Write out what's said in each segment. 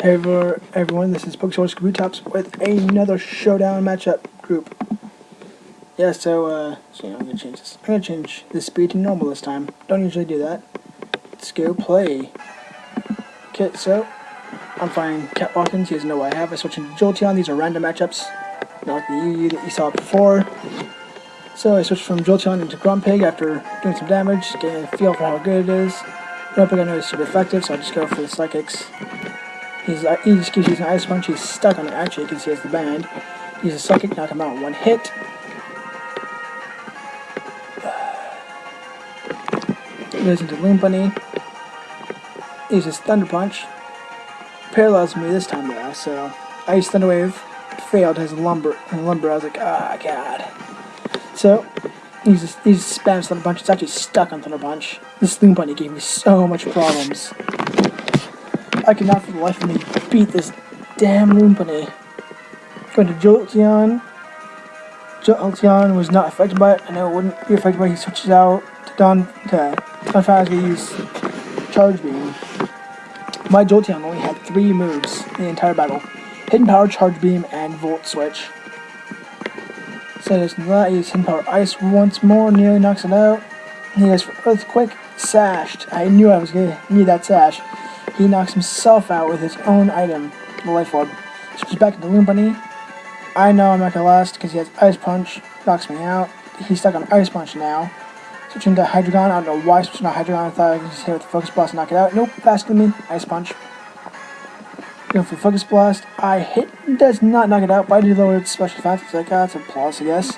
Hey everyone, this is Pokemon Scooby Tops with another Showdown matchup group. Yeah, so I'm gonna change this. I'm gonna change the speed to normal this time. Don't usually do that. Let's go play. Okay, so I'm finding Catwalkins. He doesn't know what I have. I switch into Jolteon. These are random matchups, not like the UU that you saw before. So I switched from Jolteon into Grumpig after doing some damage, getting a feel for how good it is. Grumpig I know is super effective, so I just go for the Psychics. He just keeps using Ice Punch. He's stuck on it actually because he has the band. He's a Psychic, knock him out in one hit. Goes into Loom Bunny. Uses Thunder Punch. Paralyzes me this time though, so I used Thunder Wave. Failed his lumber. I was like, ah, god. So he just spams Thunder Punch. It's actually stuck on Thunder Punch. This Loom Bunny gave me so much problems. I could not for the life of me beat this damn Loom Bunny. Going to Jolteon. Jolteon was not affected by it. I know it wouldn't be affected by it. He switches out to Donphan. Use Charge Beam. My Jolteon only had 3 moves in the entire battle. Hidden Power, Charge Beam, and Volt Switch. So there's that. He uses Hidden Power Ice once more, nearly knocks it out. He goes for Earthquake, Sashed. I knew I was going to need that Sash. He knocks himself out with his own item, the Life Orb. Switches back into Loom Bunny. I know I'm not going to last because he has Ice Punch, knocks me out. He's stuck on Ice Punch now. Switching to Hydreigon. I don't know why switching to Hydreigon. I thought I could just hit with the Focus Blast and knock it out. Nope, faster than me. Ice Punch. Going for Focus Blast. I hit, does not knock it out, but I do lower its special defense. It's like, it's a plus, I guess.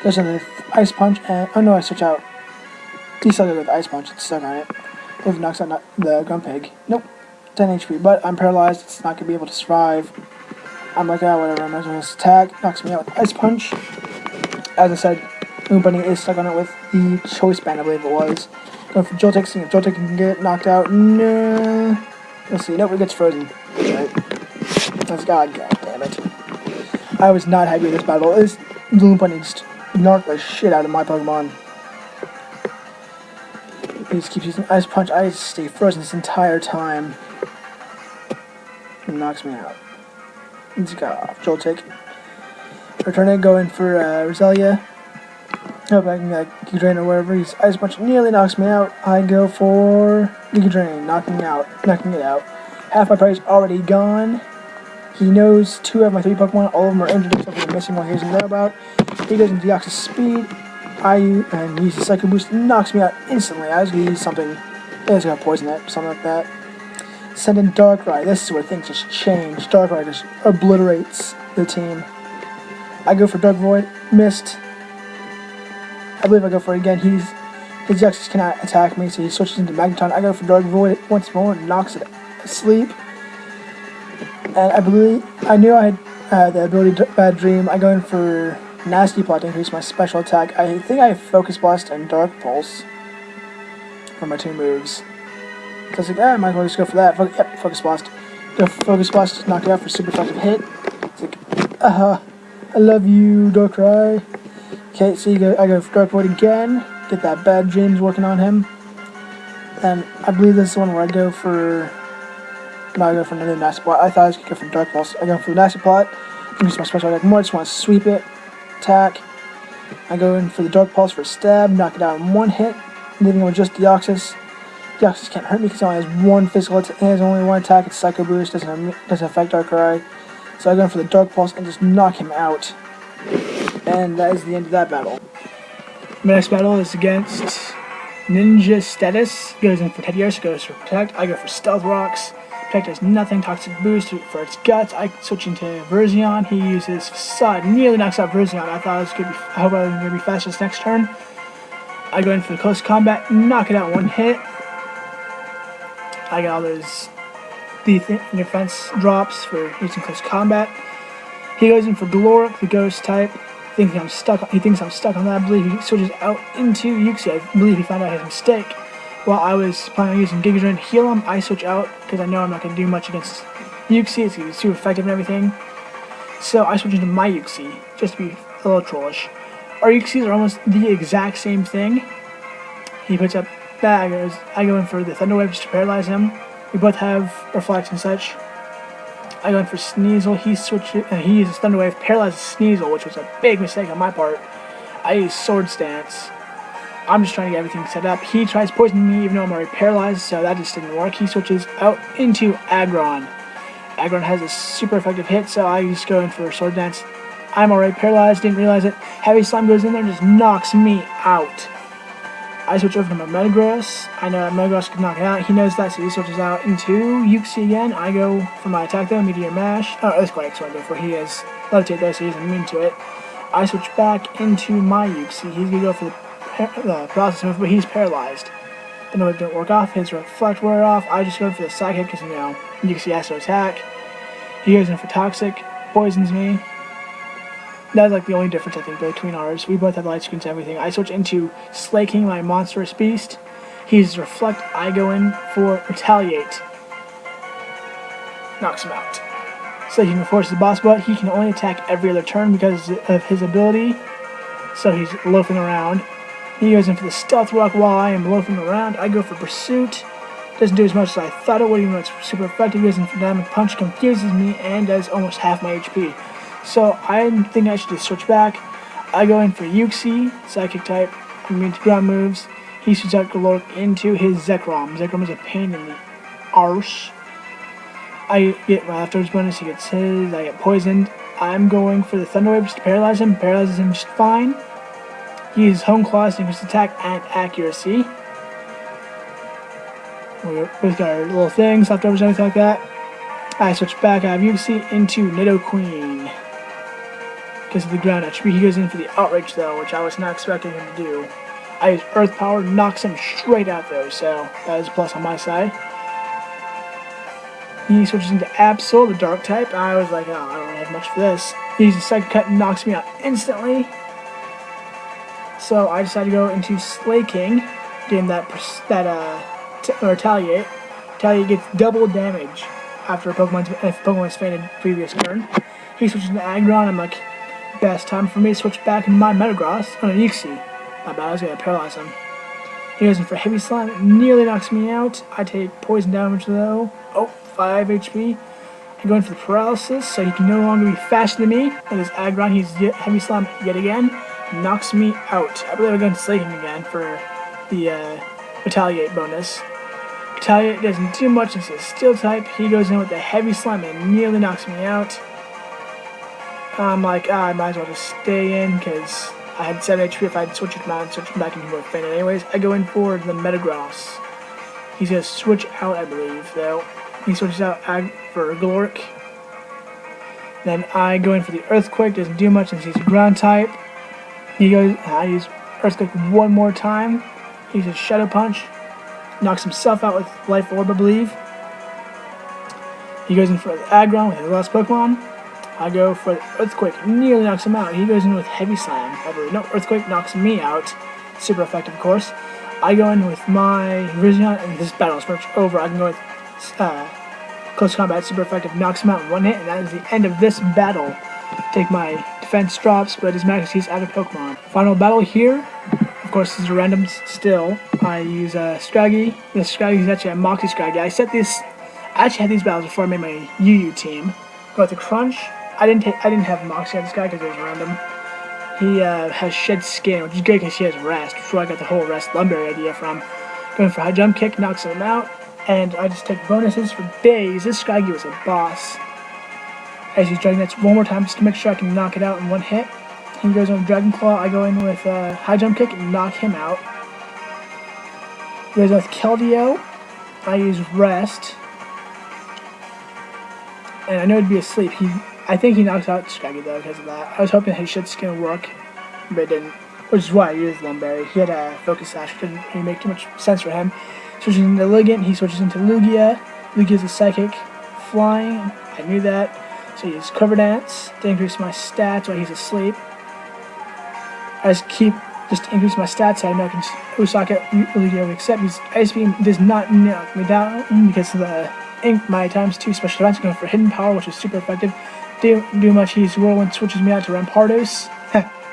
Goes into the Ice Punch, and oh no, I switch out. Decelerated with Ice Punch, it's stuck on it. If it knocks out the Grumpig. Nope, 10 HP, but I'm paralyzed, it's not going to be able to survive. I'm like, whatever, I might as well just attack. Knocks me out with Ice Punch. As I said, Loom Bunny is stuck on it with the Choice Band, I believe it was. Going for Jolteon, seeing if Jolteon can get knocked out. No. Let's see, nope, it gets frozen. Right. That's god damn it. I was not happy with this battle. This Loom Bunny just knocked the shit out of my Pokemon. He just keeps using Ice Punch. I just stay frozen this entire time. It knocks me out. Let's go off. Joltik. Return it, go in for Roselia. Hope I can get Giga Drain or whatever. He's Ice Punch nearly knocks me out. I go for Giga Drain, knocking it out. Half my price already gone. He knows 2 of my 3 Pokemon. All of them are injured except for the missing one he doesn't know about. He goes into Deoxys Speed. And he uses Psycho Boost, knocks me out instantly. I was going to use something. I was going to poison it, something like that. Send in Darkrai. This is where things just change. Darkrai just obliterates the team. I go for Dark Void. Missed. I believe I go for it again. His Deoxys cannot attack me, so he switches into Magneton. I go for Dark Void once more and knocks it asleep. And I knew I had the ability to Bad Dream. I go in for Nasty Plot to increase my special attack. I think I have Focus Blast and Dark Pulse for my 2 moves. So I was like, I might as well just go for that. Yep, Focus Blast. Go for Focus Blast, just knock it out for super effective hit. It's like, I love you, Darkrai. Okay, so I go for Dark Void again. Get that Bad Dreams working on him. And I believe this is the one where I go for another Nasty Plot. I thought I was going to go for Dark Pulse. I go for Nasty Plot. Increase my special attack more. I just want to sweep it. Attack. I go in for the Dark Pulse for a stab, knock it out in 1 hit, leaving him with just Deoxys. Deoxys can't hurt me because he only has 1 physical attack. He has only 1 attack. It's Psycho Boost, doesn't affect Darkrai. So I go in for the Dark Pulse and just knock him out. And that is the end of that battle. My next battle is against Ninja Status. Goes in for Teddiursa, goes for Protect. I go for Stealth Rocks. Protect has nothing, Toxic Boost for its guts. I switch into Verzion. He uses Facade, nearly knocks out Verzion. I hope I was going to be fast this next turn. I go in for the Close Combat, knock it out 1 hit. I got all those defense drops for using Close Combat. He goes in for Gloric, the Ghost type. He thinks I'm stuck on that. I believe he switches out into Uxie. I believe he found out his mistake. While I was planning on using Giga Drain to heal him, I switch out because I know I'm not going to do much against Uxie. It's going to be super effective and everything. So I switch into my Uxie, just to be a little trollish. Our Uxies are almost the exact same thing. He puts up daggers. I go in for the Thunder Wave just to paralyze him. We both have Reflect and such. I go in for Sneasel. He uses Thunder Wave, paralyzes Sneasel, which was a big mistake on my part. I use Sword Stance. I'm just trying to get everything set up. He tries poisoning me even though I'm already paralyzed, so that just didn't work. He switches out into Aggron. Aggron has a super effective hit, so I just go in for Sword Dance. I'm already paralyzed, didn't realize it. Heavy Slime goes in there and just knocks me out. I switch over to my Metagross. I know that Metagross can knock it out. He knows that, so he switches out into Uxie again. I go for my attack though, Meteor Mash. Oh, Earthquake, so I go for. He has Levitate though, so he's immune to it. I switch back into my Uxie. He's gonna go for the process move, but he's paralyzed. The move didn't work off. His Reflect wore off. I just go for the Psychic because, you know, Uxie has to attack. He goes in for Toxic, poisons me. That's like the only difference I think between ours. We both have light screens and everything. I switch into Slaking, my monstrous beast. He's Reflect. I go in for Retaliate. Knocks him out. Slaking forces the boss, but he can only attack every other turn because of his ability. So he's loafing around. He goes in for the Stealth Rock while I am loafing around. I go for Pursuit. Doesn't do as much as I thought it would, even though it's super effective. He goes in for Dynamic Punch, confuses me, and does almost half my HP. So I think I should just switch back. I go in for Uxie, Psychic type, immune to ground moves. He shoots out Galork into his Zekrom. Zekrom is a pain in the arse. I get my leftovers bonus, he gets his, I get poisoned. I'm going for the Thunder Wave just to paralyze him. Paralyzes him just fine. He uses Home Claws to increase attack and accuracy. We've got our little things, leftovers, anything like that. I switch back out of Uxie into Nidoqueen. Because of the ground attribute, he goes in for the Outrage though, which I was not expecting him to do. I use Earth Power, knocks him straight out though, so that is a plus on my side. He switches into Absol, the Dark type. I was like, oh, I don't really have much for this. He uses Psychic Cut and knocks me out instantly. So I decided to go into Slaking, getting that Retaliate. Retaliate gets double damage after if Pokemon is fainted previous turn. He switches into Aggron. I'm like, best time for me to switch back into my Metagross. On Uxie. My bad, I was going to paralyze him. He goes in for Heavy Slime. It nearly knocks me out. I take poison damage though. Oh, 5 HP. I go in for the Paralysis, so he can no longer be faster than me. With his Aggron, he's Heavy Slime yet again. Knocks me out. I believe I'm going to Slaking again for the Retaliate bonus. Retaliate doesn't do much since it's Steel type. He goes in with the Heavy Slime and nearly knocks me out. I'm like, I might as well just stay in because I had 7 HP. If I had switched him out and switched him back into more fainted anyways. I go in for the Metagross. He's going to switch out, I believe, though. He switches out for Galork. Then I go in for the Earthquake. Doesn't do much since he's a ground type. He goes, I use Earthquake one more time. He uses Shadow Punch. Knocks himself out with Life Orb, I believe. He goes in for the Aggron with his last Pokemon. I go for the Earthquake. Nearly knocks him out. He goes in with Heavy Slam, I believe. No, Earthquake knocks me out. Super effective, of course. I go in with my Virizion, and this battle is pretty much over. I can go with Close Combat, super effective, knocks him out in one hit, and that is the end of this battle. Take my defense drops, but his Majesty is out of Pokemon. Final battle here. Of course, this is randoms still. I use Scraggy. This Scraggy is actually a Moxie Scraggy. I actually had these battles before I made my UU team. Go with the Crunch. I didn't have Moxie on this guy because it was random. He has Shed Skin, which is good because he has Rest, which is where I got the whole Rest Lumberry idea from. Going for High Jump Kick, knocks him out. And I just take bonuses for days. This Scraggy was a boss. I use Dragon Nets one more time just to make sure I can knock it out in one hit. He goes on Dragon Claw. I go in with High Jump Kick and knock him out. He goes with Keldeo. I use Rest. And I know it'd be asleep. I think he knocks out Scraggy though because of that. I was hoping his Shed Skin would work, but it didn't. Which is why I used Lumberry. He had a Focus Sash, which didn't really make too much sense for him. Switches into Ligant, he switches into Lugia. Lugia's a Psychic, Flying. I knew that. So he uses Cover Dance to increase my stats while he's asleep. I just keep increase my stats so I know I can Usaka Lugia, except his Ice Beam does not knock me down because of the my ×2 special defense. Going for Hidden Power, which is super effective. Do much. He's Whirlwind, switches me out to Rampardos.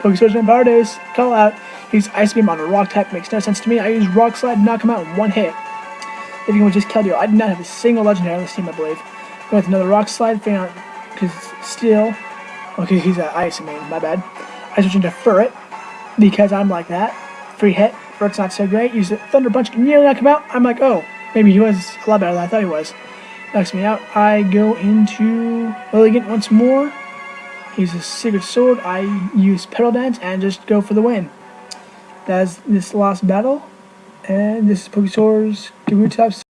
Focus Switch Rampardos. Call out. He's Ice Beam on a Rock type. Makes no sense to me. I use Rock Slide to knock him out in one hit. If you can just Keldeo. I did not have a single Legendary on this team, I believe. with another rock slide, because it's steel. Okay, he's an ice main, my bad. I switch into Furret, because I'm like that. Free hit, Furret's not so great. Use the Thunder Punch, can nearly knock him out. I'm like, oh, maybe he was a lot better than I thought he was. Knocks me out. I go into Lilligant once more. He's a Secret Sword. I use Petal Dance and just go for the win. That's this last battle. And this is Pokesaur's Kabutops.